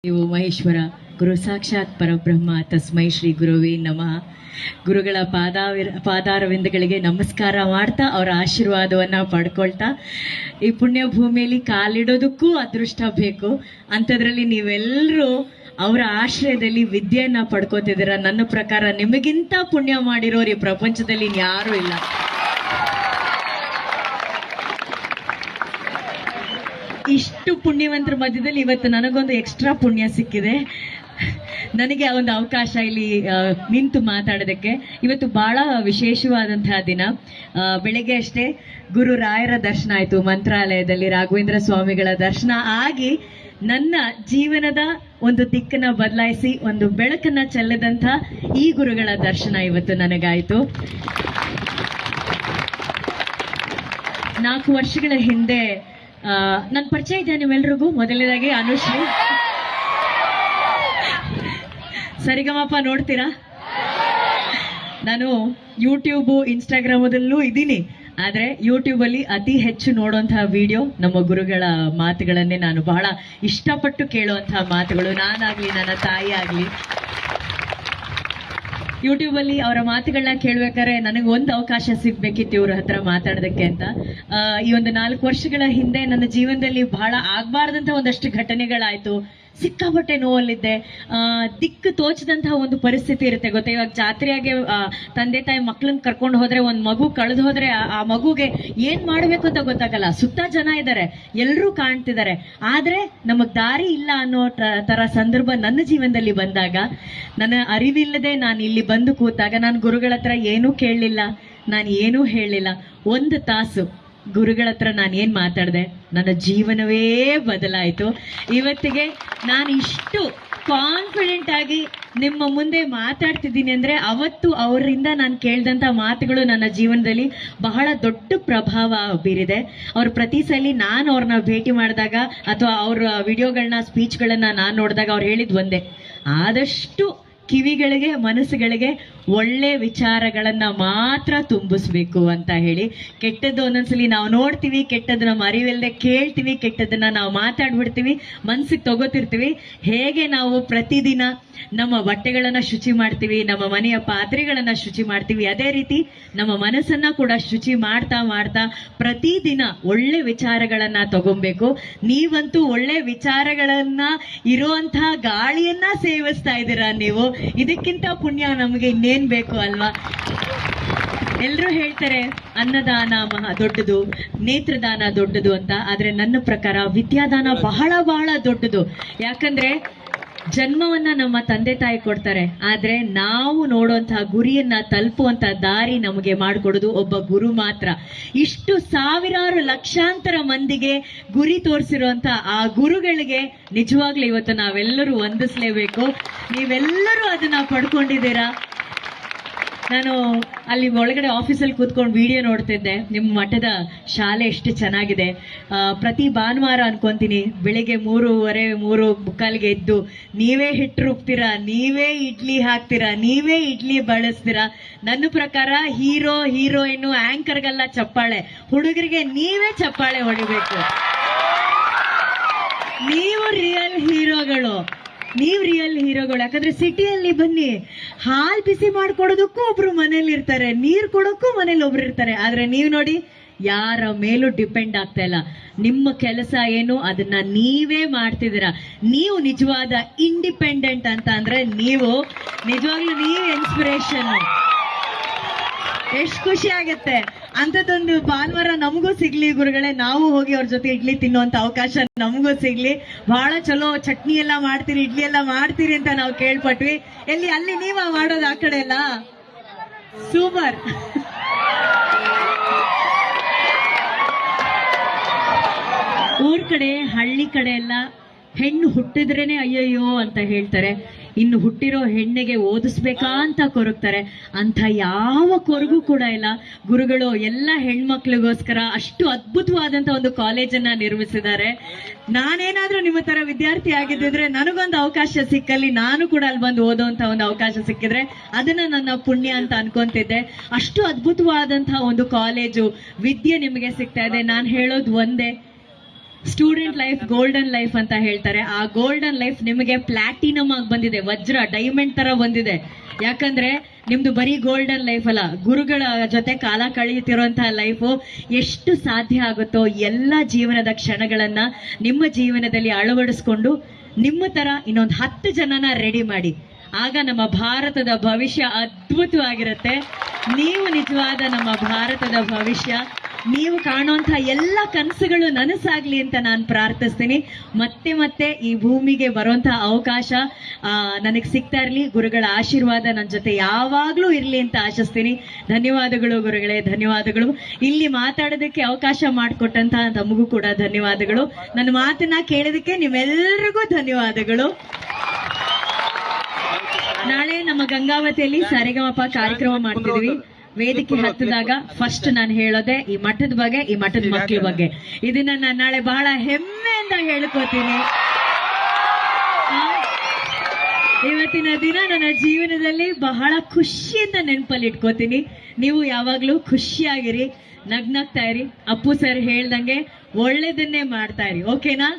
ನೀವು ಮಹೇಶ್ವರ ಗುರು ಸಾಕ್ಷಾತ್ ಪರಬ್ರಹ್ಮ ತಸ್ಮೈ ಶ್ರೀ ಗುರುವೇ ನಮಃ. ಗುರುಗಳ ಪಾದಾರವಿಂದಗಳಿಗೆ ನಮಸ್ಕಾರ ಮಾಡ್ತಾ ಅವರ ಆಶೀರ್ವಾದವನ್ನ ಪಡ್ಕೊಳ್ತಾ ಈ ಪುಣ್ಯ ಭೂಮಿಯಲ್ಲಿ ಕಾಲಿಡೋದಕ್ಕೂ ಅದೃಷ್ಟ ಬೇಕು. ಅಂಥದ್ರಲ್ಲಿ ನೀವೆಲ್ಲರೂ ಅವರ ಆಶ್ರಯದಲ್ಲಿ ವಿದ್ಯೆಯನ್ನ ಪಡ್ಕೋತಿದ್ದೀರ. ನನ್ನ ಪ್ರಕಾರ ನಿಮಗಿಂತ ಪುಣ್ಯ ಮಾಡಿರೋರು ಈ ಪ್ರಪಂಚದಲ್ಲಿ ಇನ್ಯಾರೂ ಇಲ್ಲ. ಇಷ್ಟು ಪುಣ್ಯವಂತರ ಮಧ್ಯದಲ್ಲಿ ಇವತ್ತು ನನಗೊಂದು ಎಕ್ಸ್ಟ್ರಾ ಪುಣ್ಯ ಸಿಕ್ಕಿದೆ. ನನಗೆ ಒಂದು ಅವಕಾಶ ಇಲ್ಲಿ ನಿಂತು ಮಾತಾಡೋದಕ್ಕೆ. ಇವತ್ತು ಬಹಳ ವಿಶೇಷವಾದಂತಹ ದಿನ. ಬೆಳಗ್ಗೆ ಅಷ್ಟೇ ಗುರು ರಾಯರ ದರ್ಶನ ಆಯಿತು ಮಂತ್ರಾಲಯದಲ್ಲಿ. ರಾಘವೇಂದ್ರ ಸ್ವಾಮಿಗಳ ದರ್ಶನ ಆಗಿ ನನ್ನ ಜೀವನದ ಒಂದು ದಿಕ್ಕನ್ನ ಬದಲಾಯಿಸಿ ಒಂದು ಬೆಳಕನ್ನ ಚೆಲ್ಲದಂತ ಈ ಗುರುಗಳ ದರ್ಶನ ಇವತ್ತು ನನಗಾಯಿತು. 4 ವರ್ಷಗಳ ಹಿಂದೆ ನನ್ನ ಪರಿಚಯ ಇದೆ ನಿಮ್ಮೆಲ್ರಿಗೂ. ಮೊದಲನೇದಾಗಿ ಅನುಶ್ರೀ, ಸರಿಗಮಪ ನೋಡ್ತೀರಾ? ನಾನು ಯೂಟ್ಯೂಬ್ ಇನ್ಸ್ಟಾಗ್ರಾಮದಲ್ಲೂ ಇದ್ದೀನಿ, ಆದರೆ ಯೂಟ್ಯೂಬಲ್ಲಿ ಅತಿ ಹೆಚ್ಚು ನೋಡುವಂತಹ ವಿಡಿಯೋ ನಮ್ಮ ಗುರುಗಳ ಮಾತುಗಳನ್ನೇ ನಾನು ಬಹಳ ಇಷ್ಟಪಟ್ಟು ಕೇಳುವಂತಹ ಮಾತುಗಳು. ನಾನಾಗ್ಲಿ ನನ್ನ ತಾಯಿ ಆಗಲಿ ಯೂಟ್ಯೂಬಲ್ಲಿ ಅವರ ಮಾತುಗಳನ್ನ ಕೇಳ್ಬೇಕಾದ್ರೆ ನನಗೆ ಒಂದು ಅವಕಾಶ ಸಿಗ್ಬೇಕಿತ್ತು ಇವ್ರ ಹತ್ರ ಮಾತಾಡೋದಕ್ಕೆ ಅಂತ. ಈ ಒಂದು 4 ವರ್ಷಗಳ ಹಿಂದೆ ನನ್ನ ಜೀವನದಲ್ಲಿ ಬಹಳ ಆಗ್ಬಾರ್ದಂತ ಒಂದಷ್ಟು ಘಟನೆಗಳಾಯ್ತು. ಸಿಕ್ಕಾಪಟ್ಟೆ ನೋವಲ್ಲಿದ್ದೆ. ದಿಕ್ಕು ತೋಚದಂತಹ ಒಂದು ಪರಿಸ್ಥಿತಿ ಇರುತ್ತೆ ಗೊತ್ತಾ. ಇವಾಗ ಜಾತ್ರೆಯಾಗೆ ತಂದೆ ತಾಯಿ ಮಕ್ಳನ್ನ ಕರ್ಕೊಂಡು ಹೋದ್ರೆ, ಒಂದು ಮಗು ಕಳೆದು ಹೋದ್ರೆ ಆ ಮಗುಗೆ ಏನ್ ಮಾಡ್ಬೇಕು ಅಂತ ಗೊತ್ತಾಗಲ್ಲ. ಸುತ್ತ ಜನ ಇದ್ದಾರೆ, ಎಲ್ಲರೂ ಕಾಣ್ತಿದ್ದಾರೆ, ಆದ್ರೆ ನಮಗ್ ದಾರಿ ಇಲ್ಲ ಅನ್ನೋ ತರ ಸಂದರ್ಭ ನನ್ನ ಜೀವನದಲ್ಲಿ ಬಂದಾಗ, ನನ್ನ ಅರಿವಿಲ್ಲದೆ ನಾನು ಇಲ್ಲಿ ಬಂದು ಕೂತಾಗ ನಾನು ಗುರುಗಳ ಹತ್ರ ಏನೂ ಕೇಳಲಿಲ್ಲ, ನಾನು ಏನೂ ಹೇಳಲಿಲ್ಲ. 1 ತಾಸು ಗುರುಗಳ ಹತ್ರ ನಾನು ಏನ್ ಮಾತಾಡಿದೆ, ನನ್ನ ಜೀವನವೇ ಬದಲಾಯಿತು. ಇವತ್ತಿಗೆ ನಾನು ಇಷ್ಟು ಕಾನ್ಫಿಡೆಂಟ್ ಆಗಿ ನಿಮ್ಮ ಮುಂದೆ ಮಾತಾಡ್ತಿದ್ದೀನಿ ಅಂದ್ರೆ ಅವತ್ತು ಅವರಿಂದ ನಾನು ಕೇಳಿದಂತ ಮಾತುಗಳು ನನ್ನ ಜೀವನದಲ್ಲಿ ಬಹಳ ದೊಡ್ಡ ಪ್ರಭಾವ ಬೀರಿದೆ. ಅವ್ರ ಪ್ರತಿ ಸಲ ನಾನು ಅವ್ರನ್ನ ಭೇಟಿ ಮಾಡಿದಾಗ ಅಥವಾ ಅವ್ರ ವಿಡಿಯೋಗಳನ್ನ ಸ್ಪೀಚ್ಗಳನ್ನ ನಾನು ನೋಡಿದಾಗ ಅವ್ರು ಹೇಳಿದ್ ಒಂದೇ, ಆದಷ್ಟು ಕಿವಿಗಳಿಗೆ ಮನಸ್ಸುಗಳಿಗೆ ಒಳ್ಳೆ ವಿಚಾರಗಳನ್ನ ಮಾತ್ರ ತುಂಬಿಸ್ಬೇಕು ಅಂತ ಹೇಳಿ. ಕೆಟ್ಟದ್ದು ಒಂದೊಂದ್ಸಲಿ ನಾವು ನೋಡ್ತೀವಿ, ಕೆಟ್ಟದ್ದು ನಮ್ಮ ಅರಿವಿಲ್ಲದೆ ಕೇಳ್ತೀವಿ, ಕೆಟ್ಟದನ್ನ ನಾವು ಮಾತಾಡ್ಬಿಡ್ತೀವಿ, ಮನ್ಸಿಗೆ ತಗೋತಿರ್ತೀವಿ. ಹೇಗೆ ನಾವು ಪ್ರತಿದಿನ ನಮ್ಮ ಬಟ್ಟೆಗಳನ್ನ ಶುಚಿ ಮಾಡ್ತೀವಿ, ನಮ್ಮ ಮನೆಯ ಪಾತ್ರೆಗಳನ್ನ ಶುಚಿ ಮಾಡ್ತೀವಿ, ಅದೇ ರೀತಿ ನಮ್ಮ ಮನಸ್ಸನ್ನ ಕೂಡ ಶುಚಿ ಮಾಡ್ತಾ ಮಾಡ್ತಾ ಪ್ರತಿದಿನ ಒಳ್ಳೆ ವಿಚಾರಗಳನ್ನ ತಗೊಬೇಕು. ನೀವಂತೂ ಒಳ್ಳೆ ವಿಚಾರಗಳನ್ನ ಇರುವಂತಹ ಗಾಳಿಯನ್ನ ಸೇವಿಸ್ತಾ ಇದ್ದೀರಾ ನೀವು. ಇದಕ್ಕಿಂತ ಪುಣ್ಯ ನಮಗೆ ಇನ್ನೇನ್ ಬೇಕು ಅಲ್ವಾ? ಎಲ್ರು ಹೇಳ್ತಾರೆ ಅನ್ನದಾನ ದೊಡ್ಡದು, ನೇತ್ರದಾನ ದೊಡ್ಡದು ಅಂತ. ಆದ್ರೆ ನನ್ನ ಪ್ರಕಾರ ವಿದ್ಯಾದಾನ ಬಹಳ ಬಹಳ ದೊಡ್ಡದು. ಯಾಕಂದ್ರೆ ಜನ್ಮವನ್ನ ನಮ್ಮ ತಂದೆ ತಾಯಿ ಕೊಡ್ತಾರೆ, ಆದ್ರೆ ನಾವು ನೋಡುವಂತಹ ಗುರಿಯನ್ನ ತಲುಪುವಂತ ದಾರಿ ನಮಗೆ ಮಾಡಿಕೊಡೋದು ಒಬ್ಬ ಗುರು ಮಾತ್ರ. ಇಷ್ಟು ಸಾವಿರಾರು ಲಕ್ಷಾಂತರ ಮಂದಿಗೆ ಗುರಿ ತೋರಿಸಿರುವಂತ ಆ ಗುರುಗಳಿಗೆ ನಿಜವಾಗ್ಲೂ ಇವತ್ತು ನಾವೆಲ್ಲರೂ ವಂದಿಸ್ಲೇಬೇಕು. ನೀವೆಲ್ಲರೂ ಅದನ್ನ ಪಡ್ಕೊಂಡಿದ್ದೀರಾ. ನಾನು ಅಲ್ಲಿ ಒಳಗಡೆ ಆಫೀಸಲ್ಲಿ ಕೂತ್ಕೊಂಡು ವಿಡಿಯೋ ನೋಡ್ತಿದ್ದೆ. ನಿಮ್ಮ ಮಠದ ಶಾಲೆ ಎಷ್ಟು ಚೆನ್ನಾಗಿದೆ. ಪ್ರತಿ ಭಾನುವಾರ ಅನ್ಕೊಂತೀನಿ ಬೆಳಿಗ್ಗೆ 3:30 3:45 ಎದ್ದು ನೀವೇ ಹಿಟ್ಟು ರುಬ್ತೀರಾ, ನೀವೇ ಇಡ್ಲಿ ಹಾಕ್ತೀರಾ, ನೀವೇ ಇಡ್ಲಿ ಬಳಸ್ತೀರಾ. ನನ್ನ ಪ್ರಕಾರ ಹೀರೋ ಹೀರೋಯಿನ್ ಆಂಕರ್ಗೆಲ್ಲ ಚಪ್ಪಾಳೆ, ಹುಡುಗರಿಗೆ ನೀವೇ ಚಪ್ಪಾಳೆ ಹೊಡಿಬೇಕು. ನೀವು ರಿಯಲ್ ಹೀರೋಗಳು. ಯಾಕಂದ್ರೆ ಸಿಟಿಯಲ್ಲಿ ಬನ್ನಿ, ಹಾಲ್ ಬಿಸಿ ಮಾಡ್ಕೊಡೋದಕ್ಕೂ ಒಬ್ರು ಮನೇಲಿ ಇರ್ತಾರೆ, ನೀರ್ ಕೊಡೋಕ್ಕೂ ಮನೇಲಿ ಒಬ್ರು ಇರ್ತಾರೆ. ಆದ್ರೆ ನೀವು ನೋಡಿ, ಯಾರ ಮೇಲೂ ಡಿಪೆಂಡ್ ಆಗ್ತಾ ಇಲ್ಲ. ನಿಮ್ಮ ಕೆಲಸ ಏನು ಅದನ್ನ ನೀವೇ ಮಾಡ್ತಿದ್ದೀರಾ. ನೀವು ನಿಜವಾದ ಇಂಡಿಪೆಂಡೆಂಟ್ ಅಂತ ಅಂದ್ರೆ ನೀವು ನಿಜವಾಗ್ಲೂ ಇನ್ಸ್ಪಿರೇಷನ್. ಎಷ್ಟು ಖುಷಿ ಆಗತ್ತೆ. ಅಂಥದ್ದೊಂದು ಭಾನುವಾರ ನಮಗೂ ಸಿಗ್ಲಿ ಗುರುಗಳೇ, ನಾವು ಹೋಗಿ ಅವ್ರ ಜೊತೆ ಇಡ್ಲಿ ತಿನ್ನುವಂತ ಅವಕಾಶ ನಮಗೂ ಸಿಗ್ಲಿ. ಬಹಳ ಚಲೋ ಚಟ್ನಿ ಎಲ್ಲ ಮಾಡ್ತೀರಿ, ಇಡ್ಲಿ ಎಲ್ಲ ಮಾಡ್ತೀರಿ ಅಂತ ನಾವು ಕೇಳ್ಪಟ್ವಿ. ಎಲ್ಲಿ ಅಲ್ಲಿ ನೀವ ಮಾಡೋದು ಆ ಕಡೆ ಎಲ್ಲ? ಸೂಪರ್. ಊರ್ ಕಡೆ ಹಳ್ಳಿ ಕಡೆ ಎಲ್ಲ ಹೆಣ್ಣು ಹುಟ್ಟಿದ್ರೇನೆ ಅಯ್ಯಯ್ಯೋ ಅಂತ ಹೇಳ್ತಾರೆ. ಇನ್ನು ಹುಟ್ಟಿರೋ ಹೆಣ್ಣಿಗೆ ಓದಿಸ್ಬೇಕಾ ಅಂತ ಕೊರಗ್ತಾರೆ. ಅಂತ ಯಾವ ಕೊರಗು ಕೂಡ ಇಲ್ಲ. ಗುರುಗಳು ಎಲ್ಲ ಹೆಣ್ಮಕ್ಳಿಗೋಸ್ಕರ ಅಷ್ಟು ಅದ್ಭುತವಾದಂತ ಒಂದು ಕಾಲೇಜನ್ನ ನಿರ್ಮಿಸಿದ್ದಾರೆ. ನಾನೇನಾದ್ರೂ ನಿಮ್ಮ ತರ ವಿದ್ಯಾರ್ಥಿ ಆಗಿದ್ದಿದ್ರೆ ನನಗೊಂದು ಅವಕಾಶ ಸಿಕ್ಕಲ್ಲಿ ನಾನು ಕೂಡ ಅಲ್ಲಿ ಬಂದು ಓದೋಂತ ಒಂದು ಅವಕಾಶ ಸಿಕ್ಕಿದ್ರೆ ಅದನ್ನ ನನ್ನ ಪುಣ್ಯ ಅಂತ ಅನ್ಕೊಂತಿದ್ದೆ. ಅಷ್ಟು ಅದ್ಭುತವಾದಂತಹ ಒಂದು ಕಾಲೇಜು, ವಿದ್ಯೆ ನಿಮಗೆ ಸಿಗ್ತಾ ಇದೆ. ನಾನು ಹೇಳೋದು ಒಂದೇ, ಸ್ಟೂಡೆಂಟ್ ಲೈಫ್ ಗೋಲ್ಡನ್ ಲೈಫ್ ಅಂತ ಹೇಳ್ತಾರೆ. ಆ ಗೋಲ್ಡನ್ ಲೈಫ್ ನಿಮಗೆ ಪ್ಲಾಟಿನಮ್ ಆಗಿ ಬಂದಿದೆ, ವಜ್ರ ಡೈಮಂಡ್ ತರ ಬಂದಿದೆ. ಯಾಕಂದ್ರೆ ನಿಮ್ದು ಬರೀ ಗೋಲ್ಡನ್ ಲೈಫ್ ಅಲ್ಲ, ಗುರುಗಳ ಜೊತೆ ಕಾಲ ಕಳೆಯುತ್ತಿರುವಂತಹ ಲೈಫು. ಎಷ್ಟು ಸಾಧ್ಯ ಆಗುತ್ತೋ ಎಲ್ಲ ಜೀವನದ ಕ್ಷಣಗಳನ್ನ ನಿಮ್ಮ ಜೀವನದಲ್ಲಿ ಅಳವಡಿಸ್ಕೊಂಡು ನಿಮ್ಮ ತರ ಇನ್ನೊಂದು 10 ಜನನ ರೆಡಿ ಮಾಡಿ. ಆಗ ನಮ್ಮ ಭಾರತದ ಭವಿಷ್ಯ ಅದ್ಭುತವಾಗಿರುತ್ತೆ. ನೀವು ನಿಜವಾದ ನಮ್ಮ ಭಾರತದ ಭವಿಷ್ಯ. ನೀವು ಕಾಣುವಂತಹ ಎಲ್ಲ ಕನಸುಗಳು ನನಸಾಗ್ಲಿ ಅಂತ ನಾನು ಪ್ರಾರ್ಥಿಸ್ತೀನಿ. ಮತ್ತೆ ಮತ್ತೆ ಈ ಭೂಮಿಗೆ ಬರುವಂತಹ ಅವಕಾಶ ನನಗೆ ಸಿಗ್ತಾ ಇರಲಿ. ಗುರುಗಳ ಆಶೀರ್ವಾದ ನನ್ನ ಜೊತೆ ಯಾವಾಗ್ಲೂ ಇರ್ಲಿ ಅಂತ ಆಶಿಸ್ತೀನಿ. ಧನ್ಯವಾದಗಳು ಗುರುಗಳೇ, ಧನ್ಯವಾದಗಳು. ಇಲ್ಲಿ ಮಾತಾಡೋದಕ್ಕೆ ಅವಕಾಶ ಮಾಡಿಕೊಟ್ಟಂತಹ ತಮಗೂ ಕೂಡ ಧನ್ಯವಾದಗಳು. ನನ್ನ ಮಾತನ್ನ ಕೇಳೋದಕ್ಕೆ ನಿಮ್ಮೆಲ್ಲರಿಗೂ ಧನ್ಯವಾದಗಳು. ನಾಳೆ ನಮ್ಮ ಗಂಗಾವತಿಯಲ್ಲಿ ಸರಿಗಮಪ ಕಾರ್ಯಕ್ರಮ ಮಾಡ್ತಿದ್ವಿ. ವೇದಿಕೆ ಹತ್ತಿದಾಗ ಫಸ್ಟ್ ನಾನು ಹೇಳೋದೆ ಈ ಮಠದ ಬಗ್ಗೆ, ಈ ಮಠದ ಮಕ್ಕಳ ಬಗ್ಗೆ. ಇದನ್ನ ನಾನು ನಾಳೆ ಬಹಳ ಹೆಮ್ಮೆಯಿಂದ ಹೇಳ್ಕೋತೀನಿ. ಇವತ್ತಿನ ದಿನ ನನ್ನ ಜೀವನದಲ್ಲಿ ಬಹಳ ಖುಷಿಯಿಂದ ನೆನಪಲ್ಲಿ ಇಟ್ಕೋತೀನಿ. ನೀವು ಯಾವಾಗ್ಲೂ ಖುಷಿಯಾಗಿರಿ, ನಗ್ನಗ್ತಾ ಇರಿ. ಅಪ್ಪು ಸರ್ ಹೇಳ್ದಂಗೆ ಒಳ್ಳೇದನ್ನೇ ಮಾಡ್ತಾ ಇರಿ. ಓಕೆನಾ?